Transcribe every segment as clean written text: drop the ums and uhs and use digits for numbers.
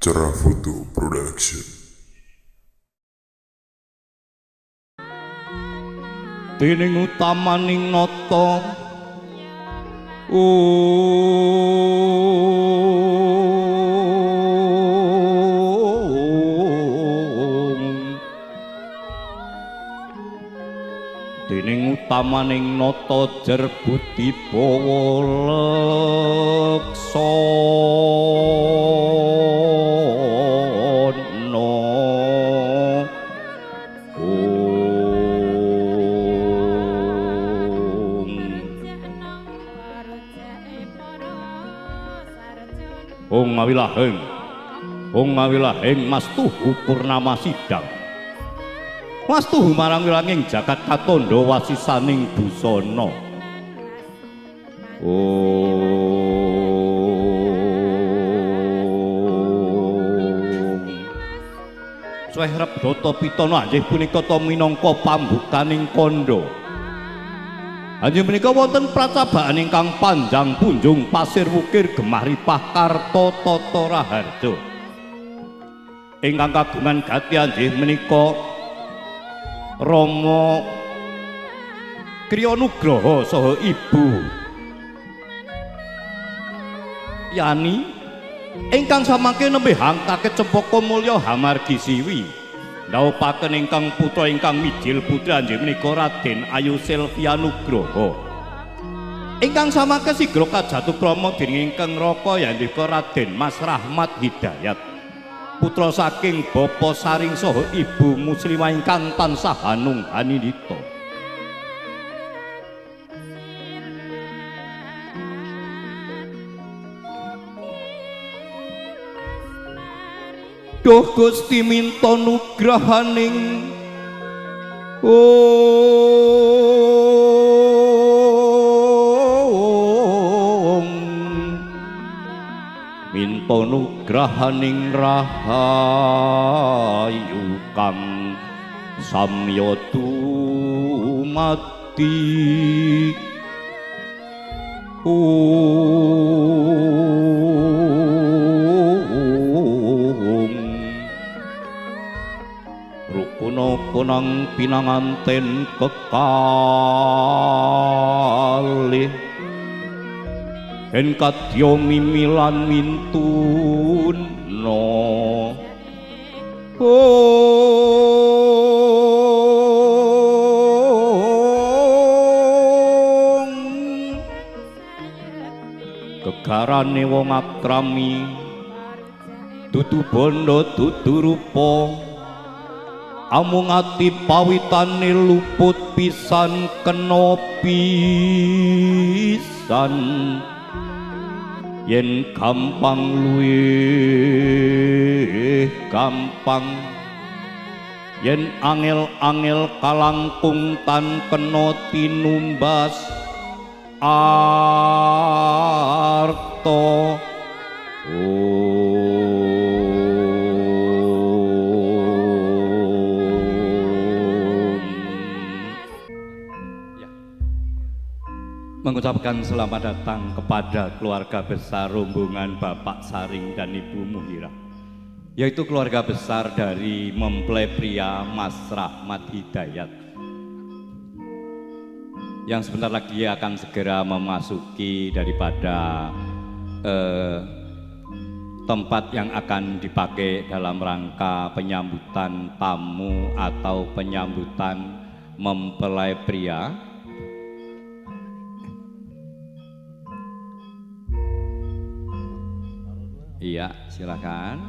Cerah Foto Production. Dening utamaning nata dening utamaning nata jerbut dibawa leksana Ong ngawilaheng mastuhu purnama sidang mastuhu marang wilanging jagat katandha wasisaning busana Suherep Data Pitana inggih punika ta minangka pambukaning kandha Anjing menika wonten pracabaan ingkang panjang punjung pasir wukir Gemaripah Karta Tata Raharja. Ingkang kagungan gati anjing menika Rama Kriya Nugraha saha Ibu Yani ingkang samangke nembe hangkake cempaka mulya Hamargi Siwi. Ndhawuhaken ingkang putra ingkang mijil putri anjing menika Raden Ayu Silvia Nugraha. Ingkang samangke sigra kajatukrama dening ingkang Raka yandika Raden Mas Rahmat Hidayat. Putra saking Bapa Saring saha Ibu Muslimah ingkang tansah hanung hanindita. Duh Gusti minta nugrahaning minta nugrahaning rahayu kang samya tumati Kunang pinanganten kekalih en kadya mimilan mintuna kegarane wong akrami dudu bondo dudu rupa amung ati pawitane luput pisan kena pisan yen gampang luwih gampang yen angel-angel kalangkung tan kena tinumbas arta mengucapkan selamat datang kepada keluarga besar rombongan Bapak Saring dan Ibu Muhirah, yaitu keluarga besar dari mempelai pria Mas Rahmat Hidayat yang sebentar lagi akan segera memasuki daripada tempat yang akan dipakai dalam rangka penyambutan tamu atau penyambutan mempelai pria. Iya, silakan.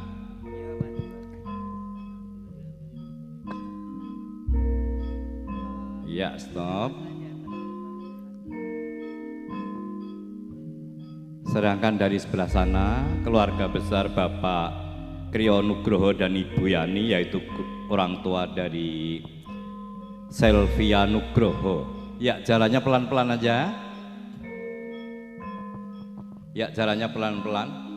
Iya, stop. Sedangkan dari sebelah sana keluarga besar Bapak Kriya Nugraha dan Ibu Yani, yaitu orang tua dari Silvia Nugraha. Ya, jalannya pelan-pelan aja. Ya, jalannya pelan-pelan.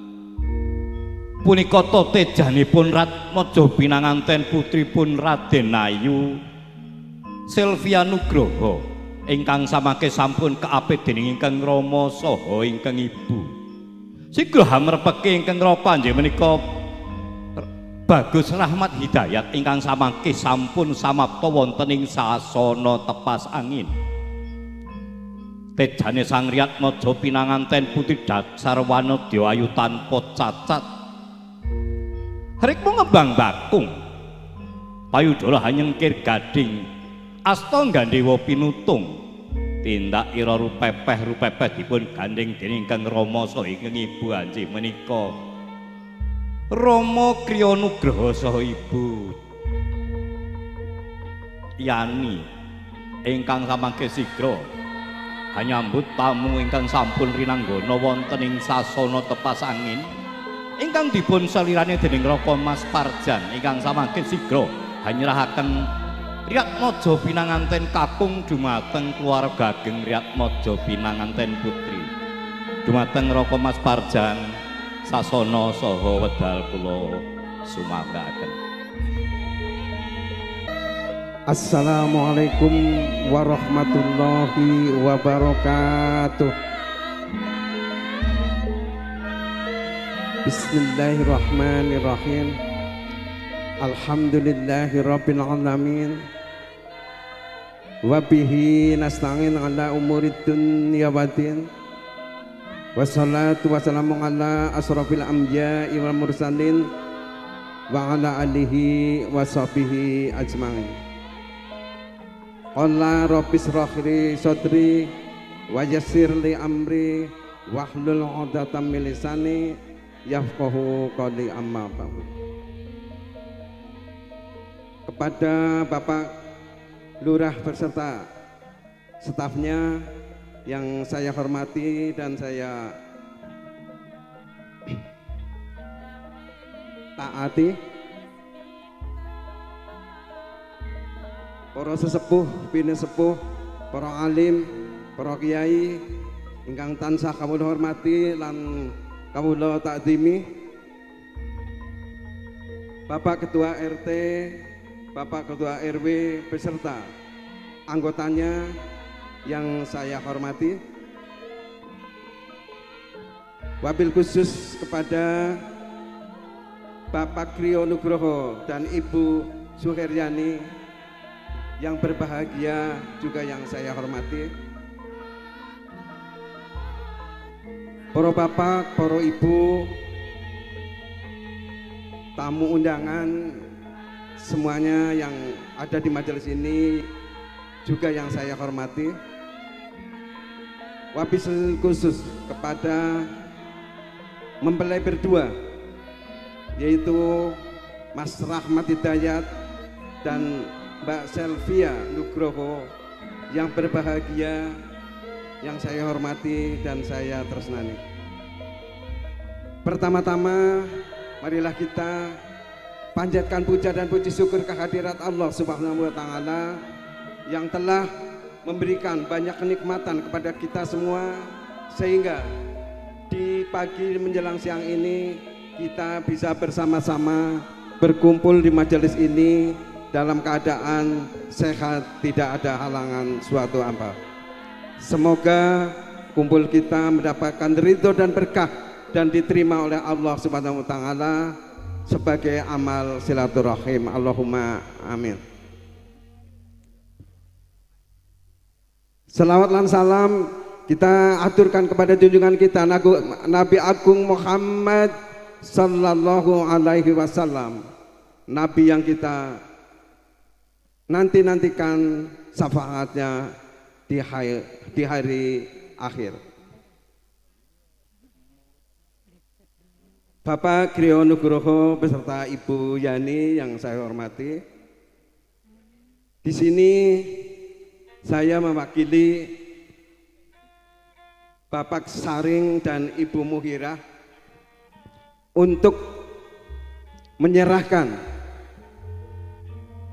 Punika tejanipun Ratmaja pinanganten putripun Raden Ayu Silvia Nugraha ingkang samangke sampun kaapit dening ingkang Rama saha ingkang Ibu. Sigra hamrepeke ingkang Raka inggih menika Bagus Rahmat Hidayat ingkang samangke sampun samapta wonten ing sasana tepas angin. Tejane Sang Riyatmaja pinanganten putri dasar wanodya ayu tanpa cacat. Rikmu ngembang bakung. Payudara hanyengkir gading asta gandhewa pinutung. Tindak ira rupepeh dipun gandeng dening Kang Rama saha ingkang Ibu Anjing menika Rama Kriya Nugraha saha Ibu Yani ingkang samangke sigra hanyambut tamu ingkang sampun rinanggana wonten ing sasana tepas angin ingkang dipun salirane dening Raka Mas Parjan ingkang samangke sigra hanyerahaken Riyatmaja pinanganten kakung dumateng keluarga ageng Riyatmaja pinanganten putri dumateng Raka Mas Parjan sasana saha wedal kula sumanggaken. Assalamualaikum warahmatullahi wabarakatuh. Bismillahirrahmanirrahim. Alhamdulillahi rabbil alamin. Wabihi nasta'in ala umurid dunya waddin. Wassalatu wassalamu ala asrafil anbiya'i wal mursalin wa ala alihi wa sahbihi ajma'in. Qala rabbis rahli sadri wa yassir li amri wahlul 'uqdatam min lisani yafqahu qawli amma ba'du. Kepada Bapak Lurah beserta stafnya yang saya hormati dan saya taati, para sesepuh, bini sepuh, para alim, para kiai ingkang tansah kawula hormati lan kawula takdimi, Bapak Ketua RT, Bapak Ketua RW beserta anggotanya yang saya hormati, wabil khusus kepada Bapak Kriya Nugraha dan Ibu Suheryani yang berbahagia juga yang saya hormati, para bapak, para ibu, tamu undangan semuanya yang ada di majelis ini juga yang saya hormati. Wabil khusus kepada mempelai berdua yaitu Mas Rahmat Hidayat dan Mbak Selvia Nugroho yang berbahagia, yang saya hormati dan saya tresnani. Pertama-tama marilah kita panjatkan puja dan puji syukur kehadirat Allah Subhanahu wa taala yang telah memberikan banyak kenikmatan kepada kita semua sehingga di pagi menjelang siang ini kita bisa bersama-sama berkumpul di majelis ini dalam keadaan sehat, tidak ada halangan suatu apa. Semoga kumpul kita mendapatkan ridho dan berkah dan diterima oleh Allah Subhanahu wa taala sebagai amal silaturahim. Allahumma amin. Selawat dan salam kita aturkan kepada junjungan kita Nabi Agung Muhammad sallallahu alaihi wasallam, Nabi yang kita nantikan syafaatnya di hari akhir. Bapak Kriya Nugroho beserta Ibu Yani yang saya hormati, di sini saya mewakili Bapak Saring dan Ibu Muhirah untuk menyerahkan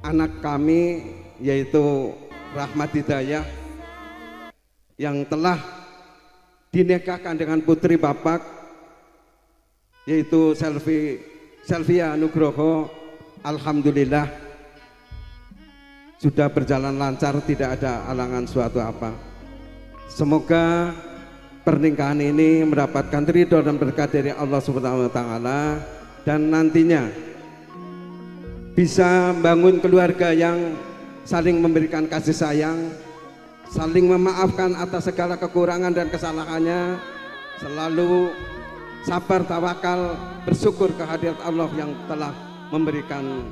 anak kami yaitu Rahmat Hidayah yang telah dinikahkan dengan putri Bapak yaitu Selvia Nugroho. Alhamdulillah sudah berjalan lancar, tidak ada halangan suatu apa. Semoga pernikahan ini mendapatkan ridho dan berkah dari Allah Subhanahu wa taala dan nantinya bisa membangun keluarga yang saling memberikan kasih sayang, saling memaafkan atas segala kekurangan dan kesalahannya, selalu sabar tawakal, bersyukur kehadirat Allah yang telah memberikan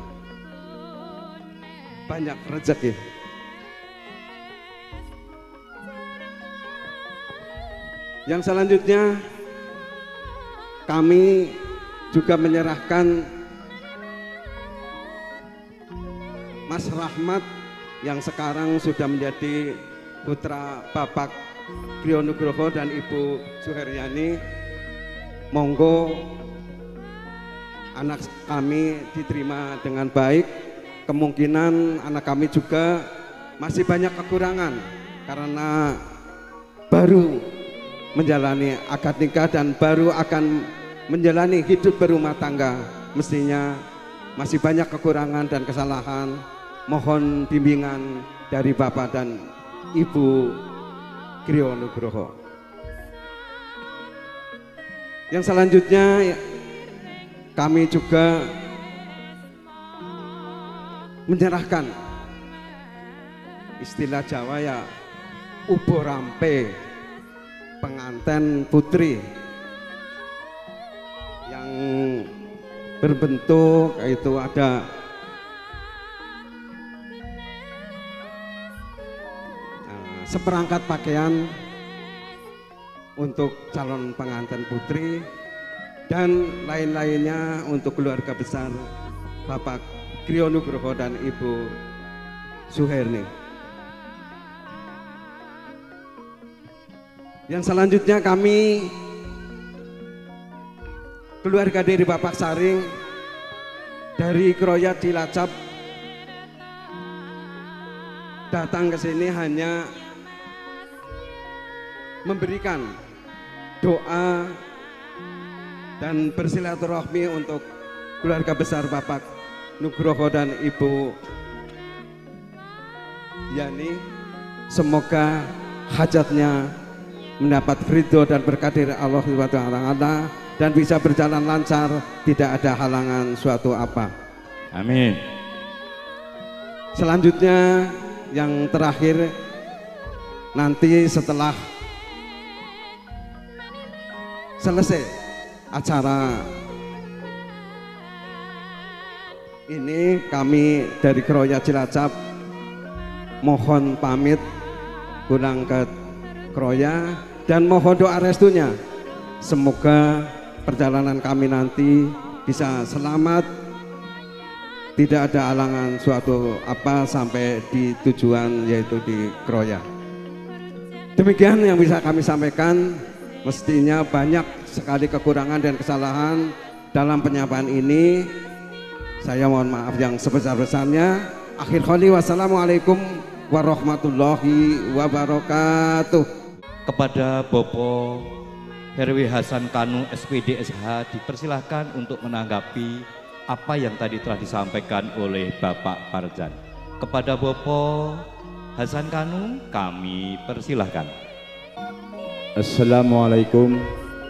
banyak rezeki. Yang selanjutnya kami juga menyerahkan Mas Rahmat yang sekarang sudah menjadi putra Bapak Griyo Nugroho dan Ibu Suheryani. Monggo anak kami diterima dengan baik. Kemungkinan anak kami juga masih banyak kekurangan karena baru menjalani akad nikah dan baru akan menjalani hidup berumah tangga. Mestinya masih banyak kekurangan dan kesalahan. Mohon bimbingan dari Bapak dan Ibu Griyo Nugroho. Yang selanjutnya kami juga menyerahkan istilah Jawa ya ubo rampe pengantin putri yang berbentuk itu ada seperangkat pakaian untuk calon pengantin putri dan lain-lainnya untuk keluarga besar Bapak Griyo Nugroho dan Ibu Suherni. Yang selanjutnya kami keluarga dari Bapak Saring dari Kroya Cilacap datang ke sini hanya memberikan doa dan bersilaturahmi untuk keluarga besar Bapak Nugroho dan Ibu Yani. Semoga hajatnya mendapat ridho dan berkah dari Allah Subhanahu wa taala dan bisa berjalan lancar, tidak ada halangan suatu apa. Amin. Selanjutnya yang terakhir, nanti setelah selesai acara ini, kami dari Kroya Cilacap mohon pamit pulang ke Kroya dan mohon doa restunya. Semoga perjalanan kami nanti bisa selamat, tidak ada halangan suatu apa sampai di tujuan yaitu di Kroya. Demikian yang bisa kami sampaikan. Mestinya banyak sekali kekurangan dan kesalahan dalam penyampaian ini. Saya mohon maaf yang sebesar-besarnya. Akhir qali, wassalamualaikum warahmatullahi wabarakatuh. Kepada Bapak Herwi Hasan Kanu SPD SH dipersilahkan untuk menanggapi apa yang tadi telah disampaikan oleh Bapak Parjan. Kepada Bapak Hasan Kanu kami persilahkan. Assalamualaikum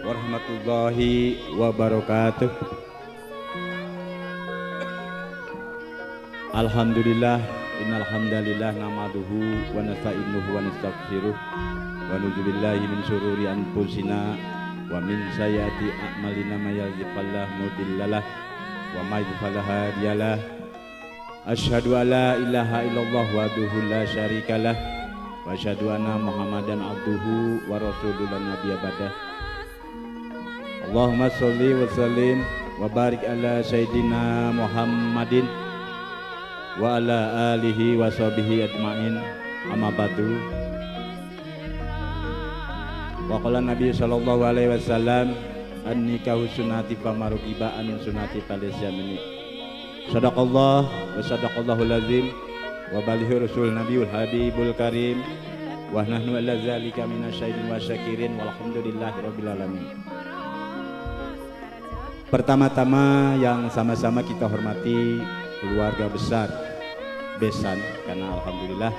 warahmatullahi wabarakatuh. Alhamdulillah, innal hamdalillah nahmaduhu wa nasta'inuhu wa nastaghfiruh wa na'udzubillahi min syururi anfusina wa min sayyiati a'malina may yahdihillahu mudhillalah wa may yudhlil fala hadiyalah. Asyhadu an la ilaha illallah wahdahu la syarikalah wa asyhadu anna Muhammadan abduhu wa rasuluhu la nabiyya ba'dah. Allahumma sholli wa sallim wa barik ala sayyidina Muhammadin wa ala alihi wa sahbihi ajmain, amma ba'du. Wa qala Nabi sallallahu alaihi wasallam an-nikahu sunnati famaruqiba an sunnati falisyamini. Sadaqallah wa sadaqallahul azim wa balighi rasul nabiyul habibul karim wa nahnu ala zalika minasyairin wa syakirin walhamdulillahi rabbil alamin. Pertama-tama yang sama-sama kita hormati keluarga besar Besan, karena alhamdulillah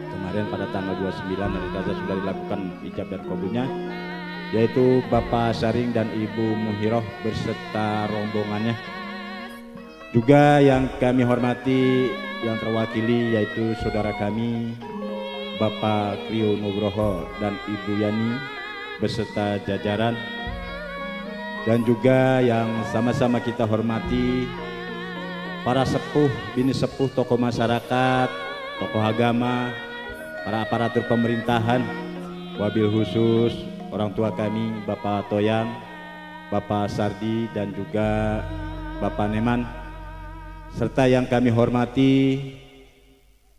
kemarin pada tanggal 29 hari Selasa sudah dilakukan ijab dan kabulnya, yaitu Bapak Saring dan Ibu Muhiroh berserta rombongannya. Juga yang kami hormati yang terwakili yaitu saudara kami Bapak Krio Nugroho dan Ibu Yani beserta jajaran, dan juga yang sama-sama kita hormati para sepuh, bini sepuh, tokoh masyarakat, tokoh agama, para aparatur pemerintahan, wabil khusus orang tua kami Bapak Toyang, Bapak Sardi dan juga Bapak Neman, serta yang kami hormati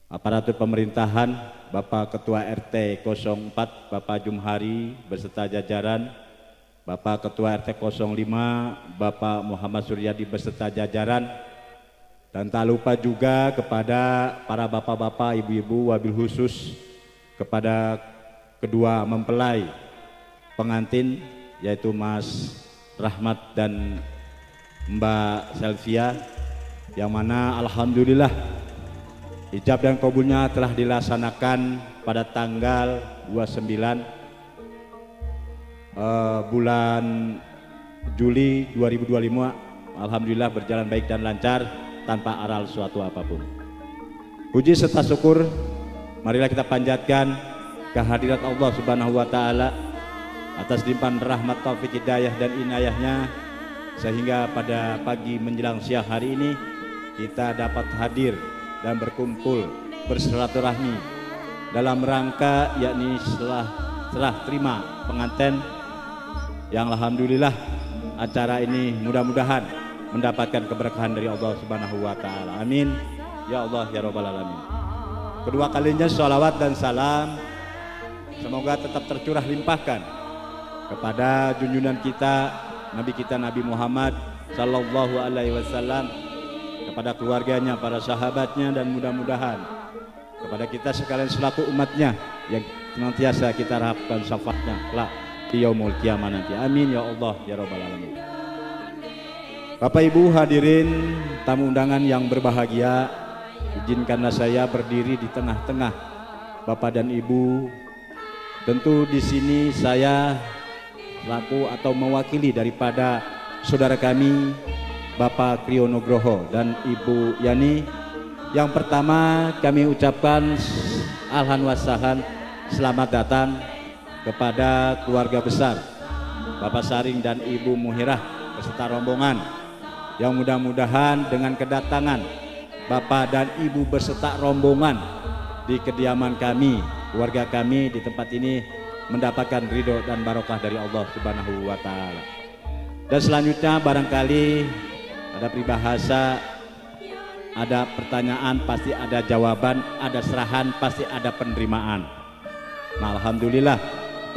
aparatur pemerintahan, Bapak Ketua RT 04 Bapak Jumhari beserta jajaran, Bapak Ketua RT 05 Bapak Muhammad Suryadi beserta jajaran, dan tak lupa juga kepada para bapak-bapak, ibu-ibu, wabil khusus kepada kedua mempelai pengantin yaitu Mas Rahmat dan Mbak Selvia, yang mana alhamdulillah ijab dan kabulnya telah dilaksanakan pada tanggal 29 bulan Juli 2025. Alhamdulillah berjalan baik dan lancar tanpa aral suatu apapun. Puji serta syukur marilah kita panjatkan kehadirat Allah Subhanahu wa taala atas limpahan rahmat, taufik, hidayah dan inayahnya, sehingga pada pagi menjelang siang hari ini kita dapat hadir dan berkumpul bersilaturahmi dalam rangka yakni serah terima pengantin, yang alhamdulillah acara ini mudah-mudahan mendapatkan keberkahan dari Allah Subhanahu wa taala. Amin ya Allah ya rabbal alamin. Kedua kalinya sholawat dan salam semoga tetap tercurah limpahkan kepada junjungan kita Nabi Muhammad sallallahu alaihi wasallam, kepada keluarganya, para sahabatnya, dan mudah-mudahan kepada kita sekalian selaku umatnya yang senantiasa kita harapkan syafaatnya kelak di yaumul qiyamah nanti. Amin ya Allah ya rabbal alamin. Bapak Ibu hadirin tamu undangan yang berbahagia, izinkanlah saya berdiri di tengah-tengah Bapak dan Ibu. Tentu di sini saya selaku atau mewakili daripada saudara kami Bapak Krio Nugroho dan Ibu Yani. Yang pertama kami ucapkan ahlan wa sahlan, selamat datang kepada keluarga besar Bapak Saring dan Ibu Muhirah beserta rombongan, yang mudah-mudahan dengan kedatangan Bapak dan Ibu beserta rombongan di kediaman kami, keluarga kami di tempat ini mendapatkan ridho dan barokah dari Allah Subhanahu wa taala. Dan selanjutnya barangkali ada peribahasa, ada pertanyaan pasti ada jawaban, ada serahan pasti ada penerimaan. Nah, alhamdulillah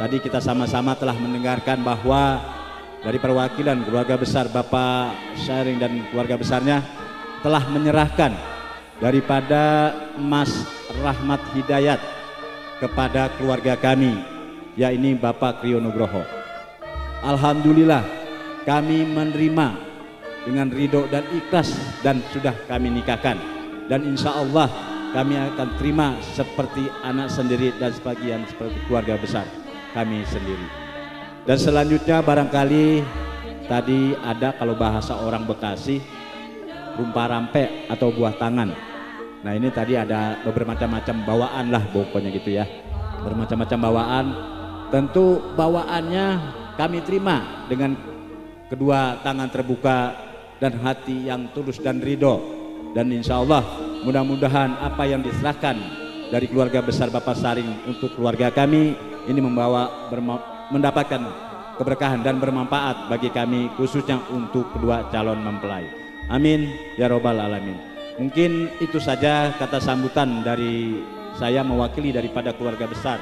tadi kita sama-sama telah mendengarkan bahwa dari perwakilan keluarga besar Bapak Saring dan keluarga besarnya telah menyerahkan daripada Mas Rahmat Hidayat kepada keluarga kami, yakni Bapak Krio Nugroho. Alhamdulillah kami menerima dengan ridho dan ikhlas dan sudah kami nikahkan, dan insya Allah kami akan terima seperti anak sendiri dan sebagian seperti keluarga besar kami sendiri. Dan selanjutnya barangkali tadi ada kalau bahasa orang Bekasi rumpah rampe atau buah tangan. Nah ini tadi ada bermacam-macam bawaan lah pokoknya gitu ya, bermacam-macam bawaan. Tentu bawaannya kami terima dengan kedua tangan terbuka dan hati yang tulus dan ridho, dan insya Allah mudah-mudahan apa yang diserahkan dari keluarga besar Bapak Saring untuk keluarga kami ini mendapatkan keberkahan dan bermanfaat bagi kami, khususnya untuk kedua calon mempelai. Amin ya robbal alamin. Mungkin itu saja kata sambutan dari saya mewakili daripada keluarga besar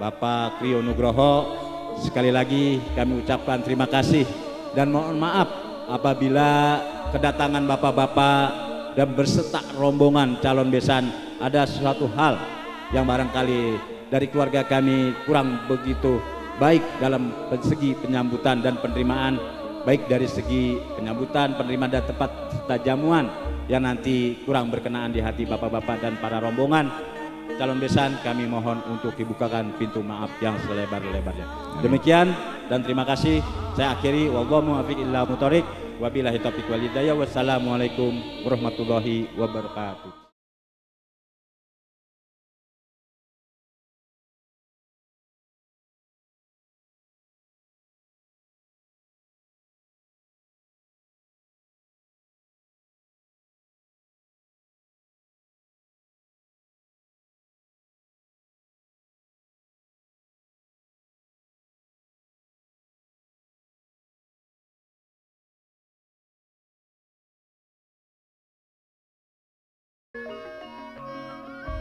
Bapak Krio Nugroho. Sekali lagi kami ucapkan terima kasih dan mohon maaf apabila kedatangan bapak-bapak dan berserta rombongan calon besan ada suatu hal yang barangkali dari keluarga kami kurang begitu baik dalam segi penyambutan dan penerimaan, baik dari segi penyambutan, penerimaan dan tempat serta jamuan yang nanti kurang berkenaan di hati bapak-bapak dan para rombongan calon besan, kami mohon untuk dibukakan pintu maaf yang selebar-lebarnya. Demikian dan terima kasih. Saya akhiri, wallahu muwaffiq illa muthoriq. Wabillahi taufiq wal hidayah. Wassalamualaikum warahmatullahi wabarakatuh.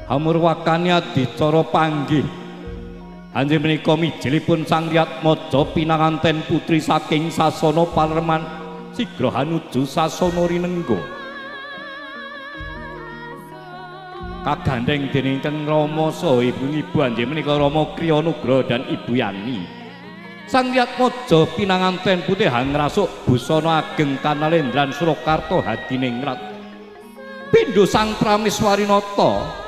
Hamurwakane adicara panggih anjing menika mijilipun Sang Riyat Maja pinanganten putri saking sasana Palerman sigra hanuju sasana Rinengga kagandheng dening Kang Rama saha ibu-ibu anjing menika Rama Kriya Nugraha dan Ibu Yani. Sang Riyat Maja pinanganten putih hangrasuk busana ageng kanalendran Surakarta hadiningrat pindho Sang Prameswarinata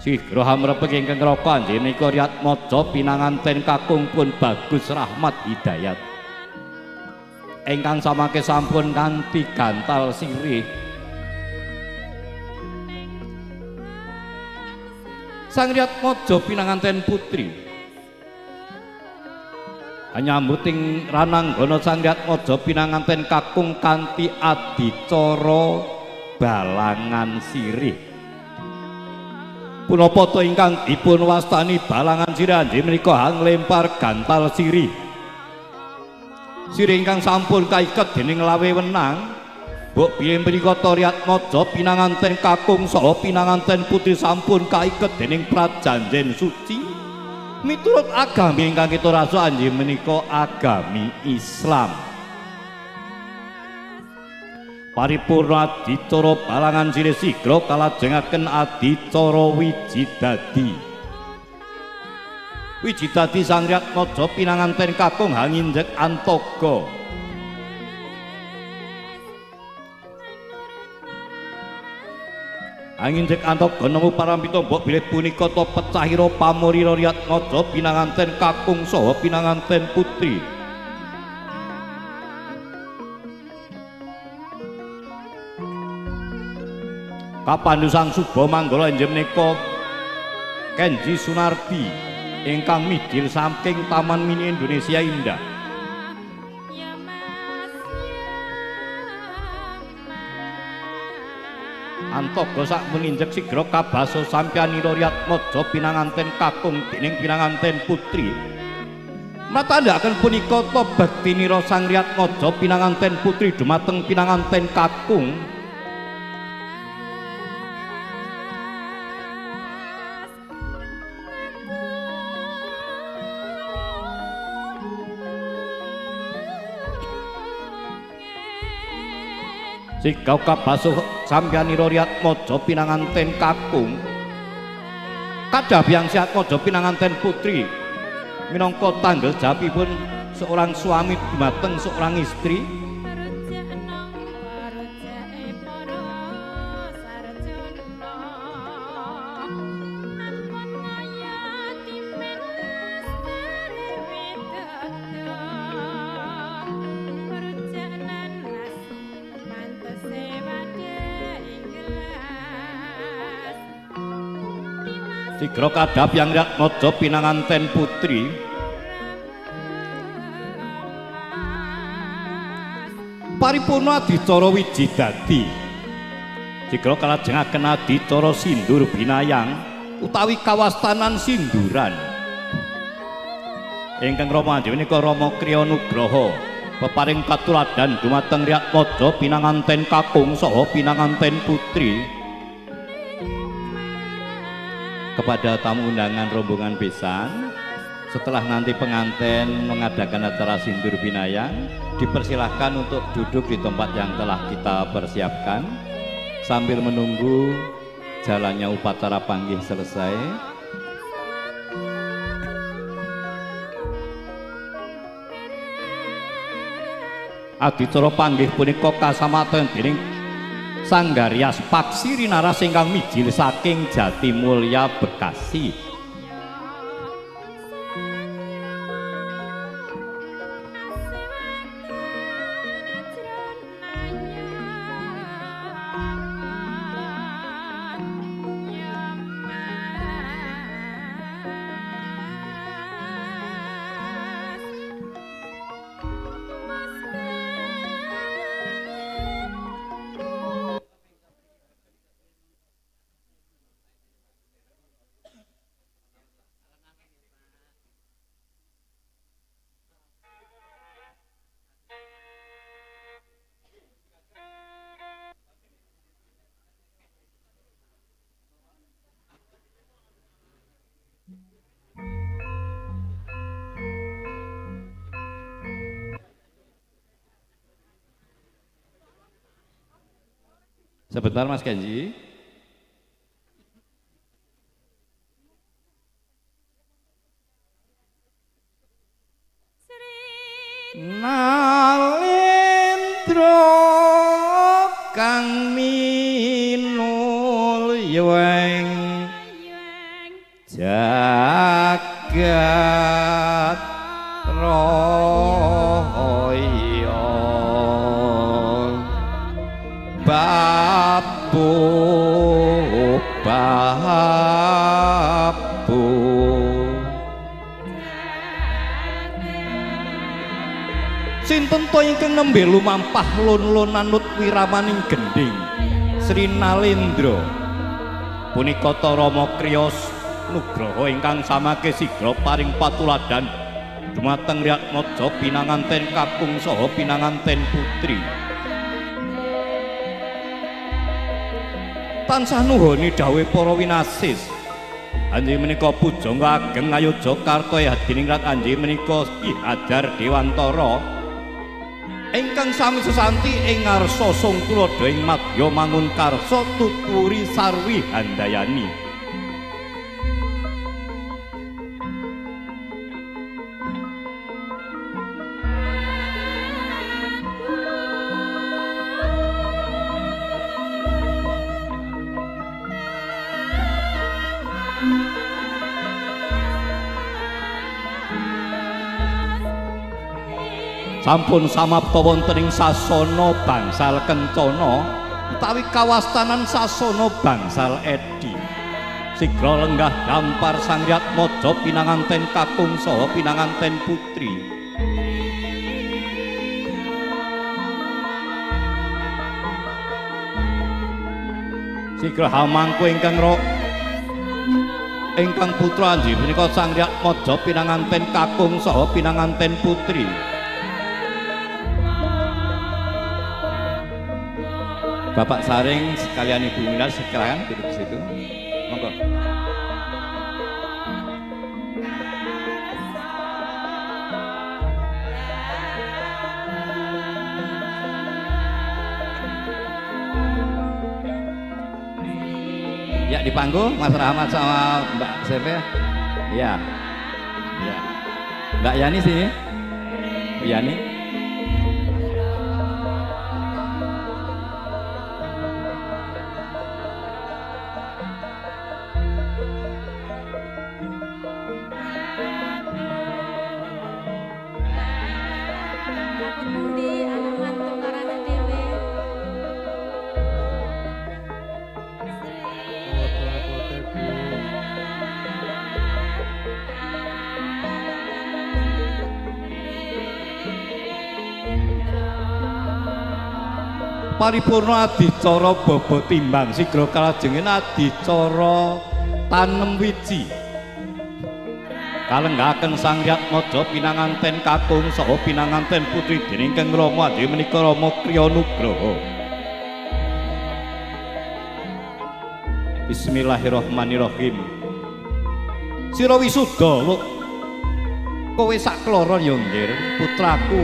sigra hamrepek ingkang raka anjing menika Riyat Maja pinanganten kakung pun Bagus Rahmat Hidayat ingkang samangke sampun kanthi gantal sirih. Sang Riyat Maja pinanganten putri nyambuting rananggana Sang Riyat Maja pinanganten kakung kanthi adicara balangan sirih. Punapa to ingkang dipun wastani balangan sirih anjing menika hanglempar gantal sirih. Sirih ingkang sampun kaiket dening lawe wenang. Mbok piye mrika to Riyat Maja pinanganten kakung saha pinanganten putri sampun kaiket dening prajanjen suci. Miturut agami ingkang kita rasuk anjing menika agami Islam. Paripurna adicara balangan sirih sigra kalajengaken adicara wijidadi. Wijidadi Sang Riyat Maja pinanganten kakung Hanginjek Antoga. Hanginjek Antoga nemu parampita mbok bilih punika to pecahira pamurira Riyat Maja pinanganten kakung saha pinanganten putri. Kapandu Sang Suba Manggala inggih menika Kenji Sunardi ingkang midhil saking Taman Mini Indonesia Indah. Antoga sak meninjek sigra kabaso sampyanira Riyat Maja pinanganten kakung dening pinanganten putri. Matandhaken punika to baktinira Sang Riyat Maja pinanganten putri dumateng pinanganten kakung. Sikau kabasuh sampyanira Riyat Maja pinanganten kakung kadah Hyang Riyat Maja pinanganten putri minangka tanggal jawabipun seorang suami dumateng seorang istri. Sigra kadhap Hyang Riyat Maja pinanganten putri paripurna adicara wijidadi. Sigra kalajengaken adicara sindur binayang utawi kawastanan sinduran. Ingkang Rama anjing menika Rama Kriya Nugraha peparing katuladan dumateng Riyat Maja pinanganten kakung saha pinanganten putri. Kepada tamu undangan rombongan besan, setelah nanti pengantin mengadakan acara sindur binayang, dipersilahkan untuk duduk di tempat yang telah kita persiapkan sambil menunggu jalannya upacara panggih selesai. Adicara panggih punika kasamaten dening Sanggaryas Paksiri Naras ingkang mijil saking Jatimulya Bekasi. Sebentar Mas Kenji. Nalendra kang minul yueng jagat raya babu babu sinten to ingkang nembe lumampah lun-lun anut wiramaning gending Sri Nalendra punika ta Rama Kriyos nugraha ingkang samake sigra paring patuladan dumateng Ryatmaja pinanganten kakung saha pinanganten putri tansah nuhoni dawuh para winasis anjing menika pujangga ageng Ayodya Karta hadiningrat anjing menika Ki Hadar Dewantara ingkang sami sesanti ing ngarsa Sangkulada ing Madya mangun karsa tuturi sarwi handayani sampun samapta wonten ing sasana bangsal Kencana utawi kawastanan sasana bangsal Edi sigra lenggah dampar Sang Ryatmaja pinanganten kakung saha pinanganten putri sigra hamangku ingkang putra anjing menika Sang Ryatmaja pinanganten kakung saha pinanganten putri Bapak Saring sekalian Ibu Minar silakan duduk di situ. Monggo. Ya di panggung Mas Rahmat sama Mbak Sefe. Ya. Ya. Mbak Yani sini. Bu Yani. Paripurna adicara baba timbang sigra kalajengen adicara tanem wiji kalenggaken Sang Ryatmaja pinanganten kakung saha pinanganten putri dening Kang Rama Adi menika Rama Kriya Nugraha Bismillahirrahmanirrahim Sira wisuda kowe sak keloro ya nggir putraku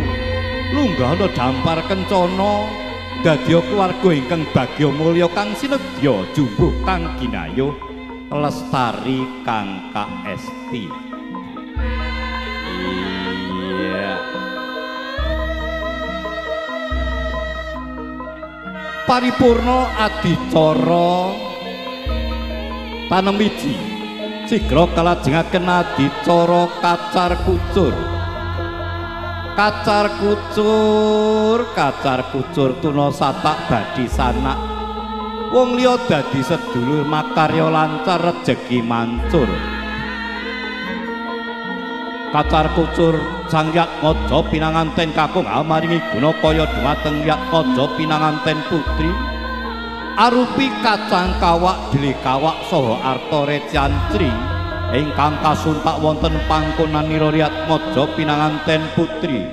lunggah ana dampar Kencana dadya keluarga ingkang bagya mulya kang sinedya jumbuh kang kinayuh lestari kang kaesti iya paripurna adicara tanem wiji sigra kalajengaken adicara kacar kucur kacar kucur tuna satak badi sanak wong liya dadi sedulur makarya lancar rejeki mancur kacar kucur Sang Ryatmaja pinanganten kakung amaringi guna kaya dumateng Ryatmaja pinanganten putri arupi kacang kawak dili kawak saha arta recancri ingkang kasuntak wonten pangkonanira Ryatmaja pinanganten putri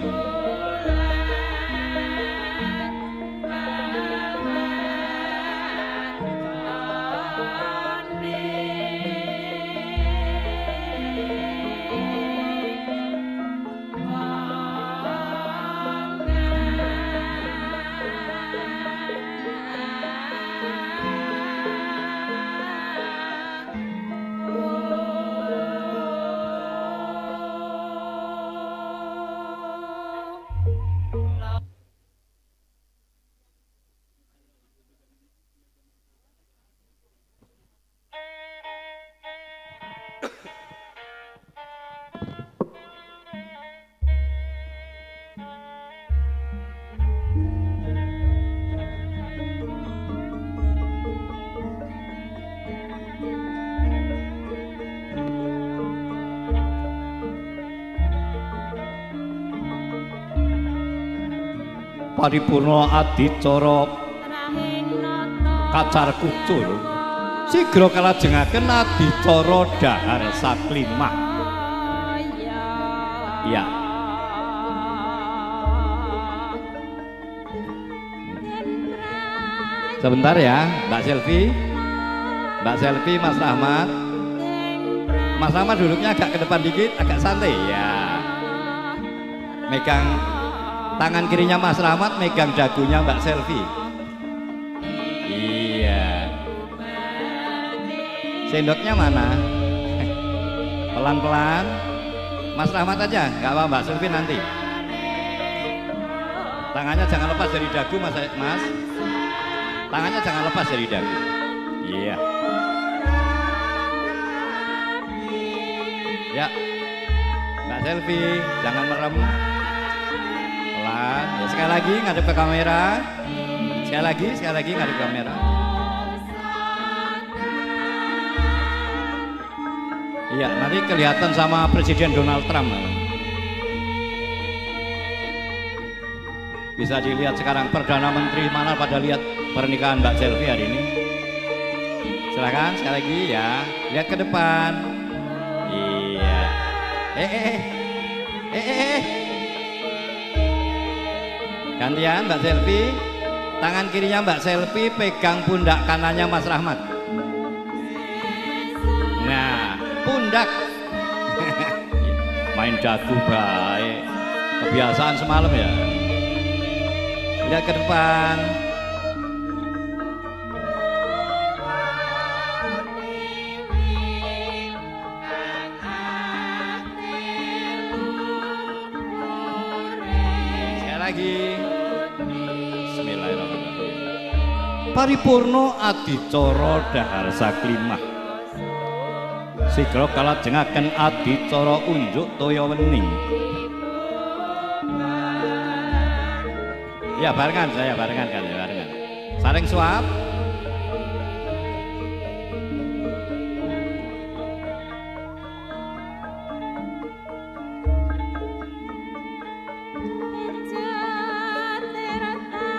Paripurna adicara kacar kucur sigra kalajengaken adicara dahar saklimah. Ya. Sebentar ya, Mbak Selvi. Mbak Selvi, Mas Rahmat. Mas Rahmat duduknya agak ke depan dikit, agak santai ya. Megang tangan kirinya Mas Rahmat, megang dagunya Mbak Selvi. Iya. Sendoknya mana? Pelan-pelan. Mas Rahmat aja, nggak apa Mbak Selvi nanti. Tangannya jangan lepas dari dagu Mas. Tangannya jangan lepas dari dagu. Iya. Ya. Mbak Selvi, jangan merem. Pelan. Ya, sekali lagi ngadep ke kamera. Sekali lagi ngadep ke kamera. Iya, nanti kelihatan sama Presiden Donald Trump. Bisa dilihat sekarang Perdana Menteri mana pada lihat pernikahan Mbak Selvi hari ini. Silakan sekali lagi ya, lihat ke depan. Iya. Gantian Mbak Selvi. Tangan kirinya Mbak Selvi pegang pundak kanannya Mas Rahmat. Nah, pundak. Main dagu baik. Kebiasaan semalam ya. Lihat ke depan. Sekali lagi. Bismillahirrahmanirrahim. Paripurna adicara dahar saklimah. Sigra kalajengaken adicara unjuk toya wening. Ya barengan kan ya barengan. Saling suap.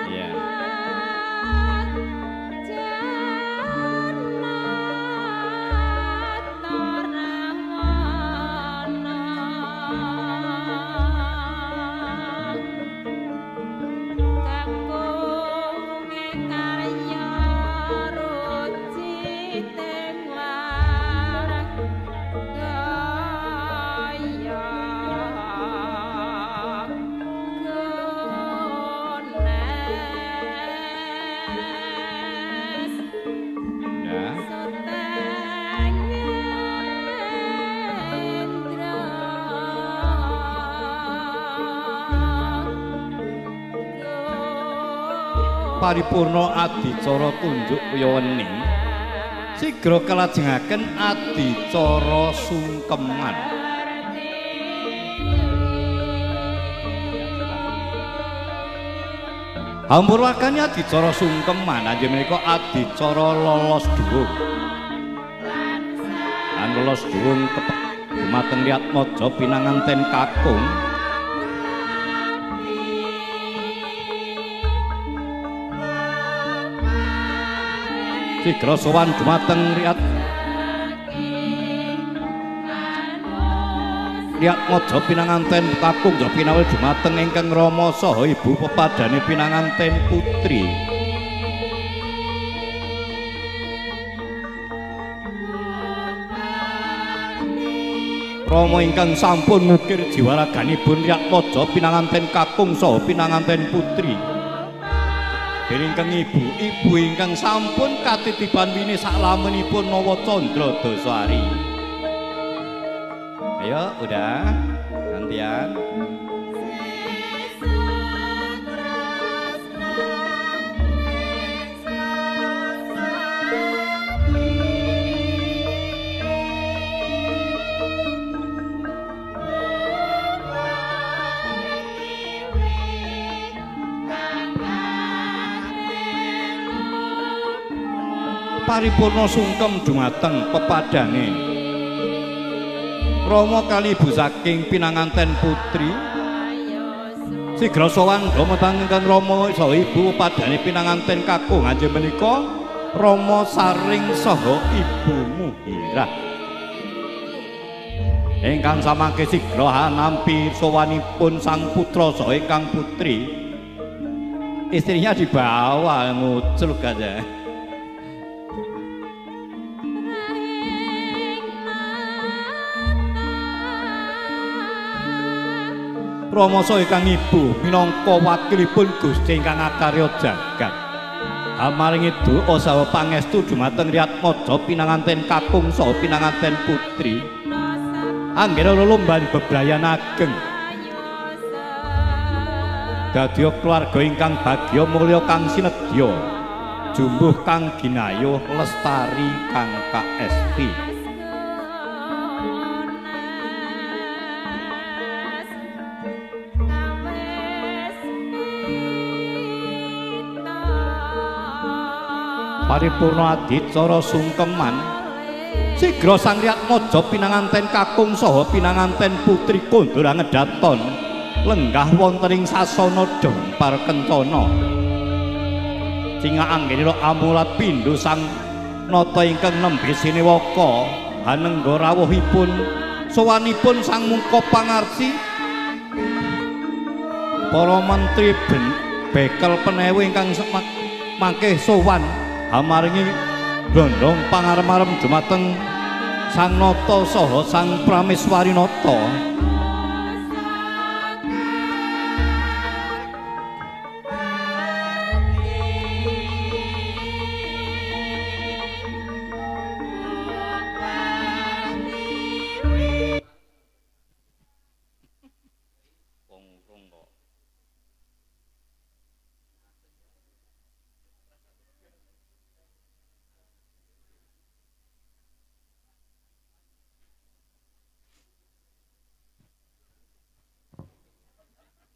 Ya. Paripurna adicara tunjuk wening sigra kalajengaken adicara sungkeman. Hampuraken adicara sungkeman anjing menika adicara lolos dhuwung. Lan lolos dhuwung dumateng Riyatmaja pinanganten kakung. Sigra sowan dumateng Riyatmaja pinanganten kakung pinawil dumateng ingkang Rama saha ibu pepadane pinanganten putri. Rama ingkang sampun ngukir jiwaraganipun Riyatmaja pinanganten kakung saha pinanganten putri. Ingkang ibu ingkang sampun katitiban wini saklamenipun Nawa Candra Dasari. Ayo, udah gantian. paripurna sungkem dumateng pepadane Rama kalibu saking pinanganten putri sigra sowan dumateng Rama saha ibu pepadane pinanganten kakung anjen menika Rama saring saha ibu Muhirah ingkang samangke sigra nampi sowanipun sang putra saha ingkang putri istrinya dibawa ngucul aja. Rama saha ingkang ibu minangka wakilipun Gusti ingkang akarya jagat. Amaring doa saha pangestu dumateng Riyatmaja pinanganten kakung saha pinanganten putri. Anggena lelomban bebrayan ageng. Dadya keluarga ingkang bagya mulya kang sinedya. Jumbuh kang ginayuh lestari kang kaesti. Paripurna adicara sungkeman sigra sang Riyatmaja pinanganten kakung saha pinanganten putri kondhora ngedhaton lenggah wonten ing sasana Dempar Kencana cinga anggenira amulat pindho sang nata ingkang nembe Sinewaka hanengga rawuhipun sowanipun sang mungka pangarsi para mentri bekel penewu ingkang mangke sowan amaringi blondong pangarem-arem dumateng sang nata saha sang prameswari nata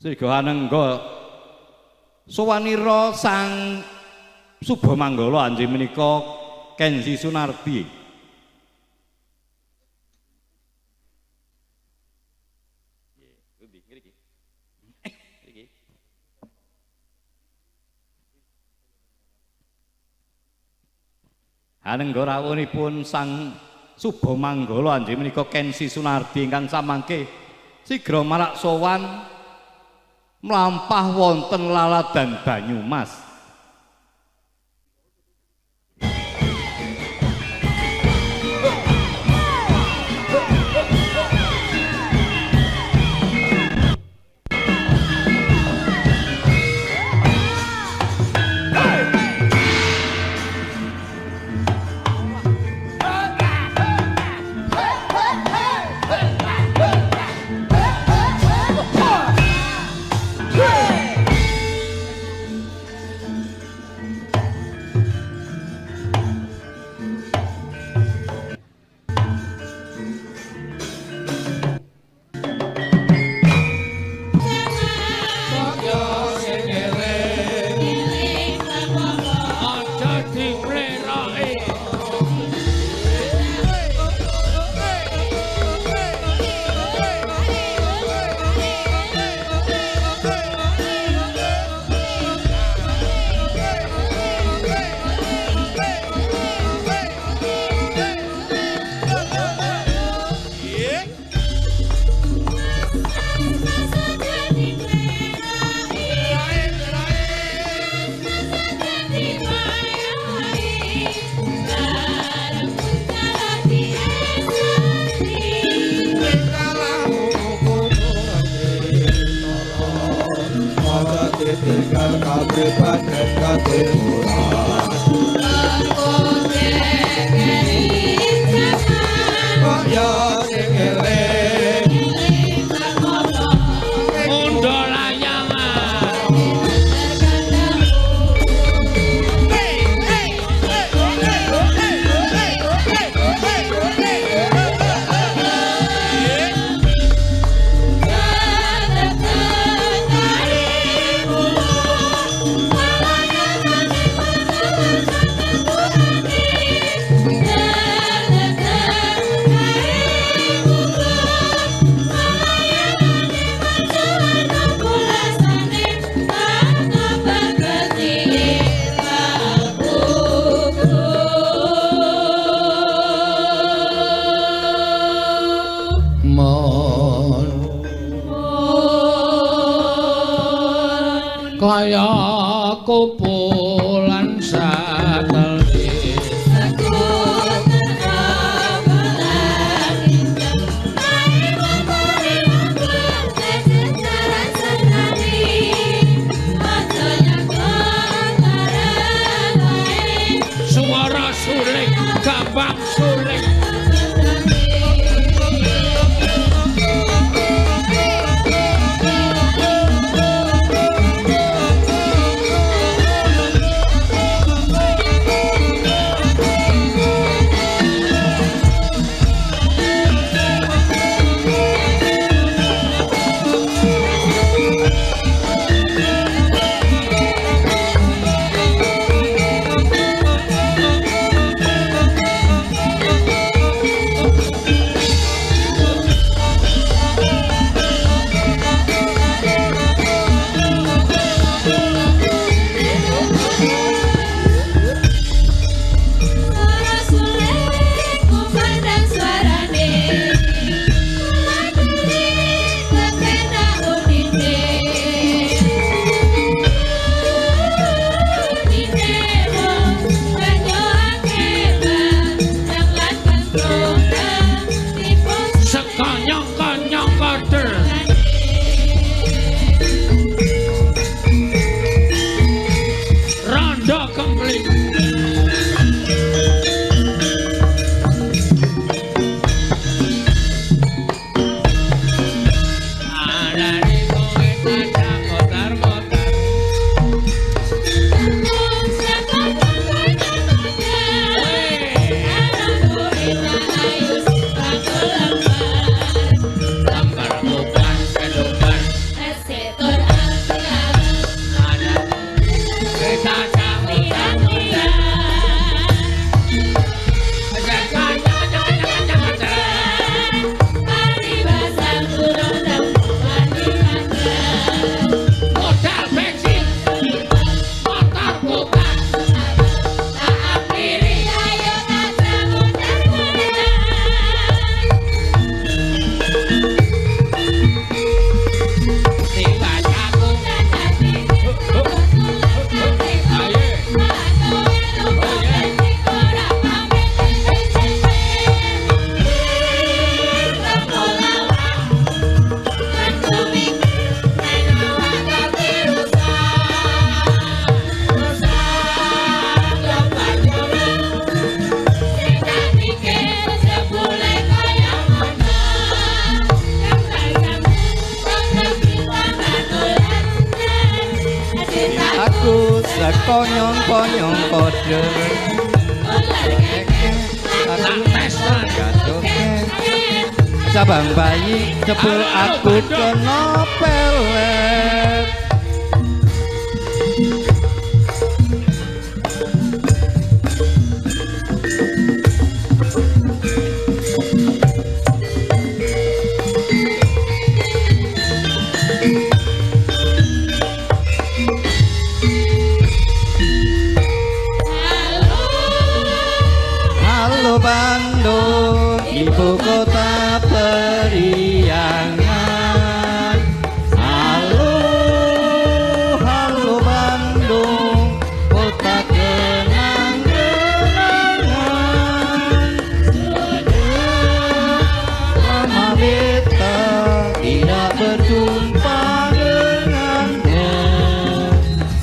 Siga anengga sowanira sang Subamanggala anjing menika Kensi Sunardi. Anengga rawuhipun sang Subamanggala anjing menika Kensi Sunardi ingkang samangke sigra marak sowan mlampah wonten Laladan Banyumas. Bye. mon kaya kumpulan satelit suara suling gampang suling sekanyang-kanyang kader randa kempling aku sekonyong-konyong kode cabang bayi jebul aku kena pelet Bandung, ibu kota periangan. Halo, halo Bandung, kota kenang-kenangan. Lama beta tidak berjumpa dengannya.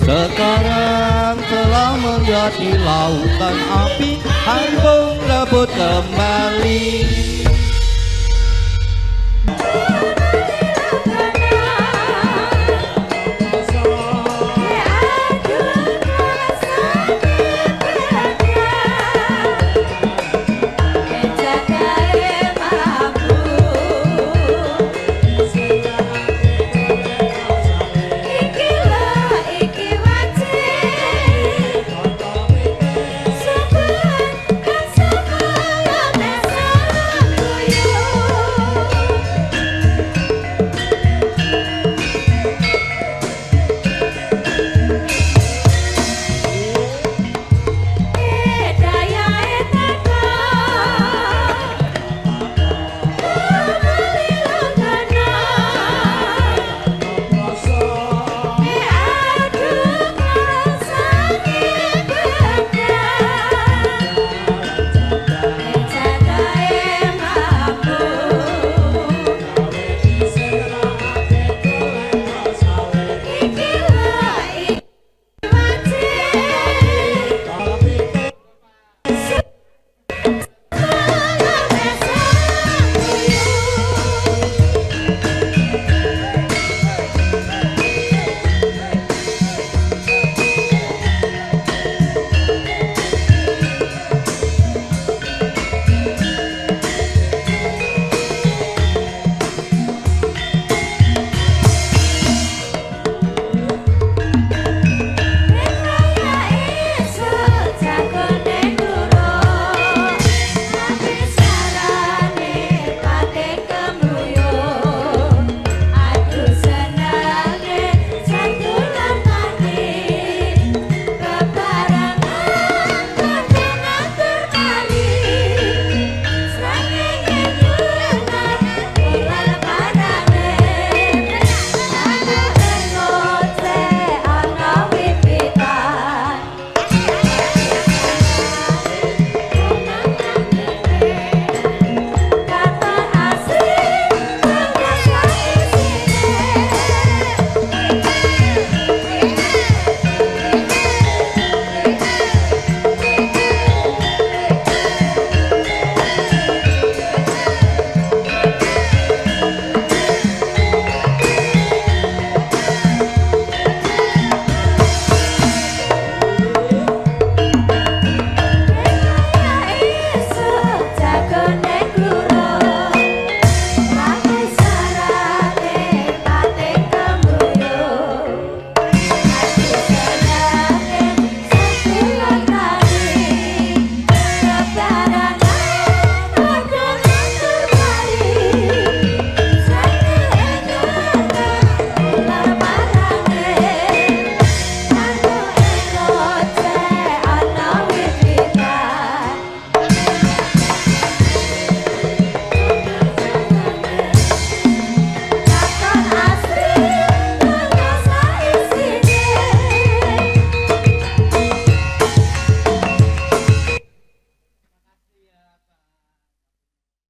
Sekarang telah menjadi lautan api, hambung rebut kembali.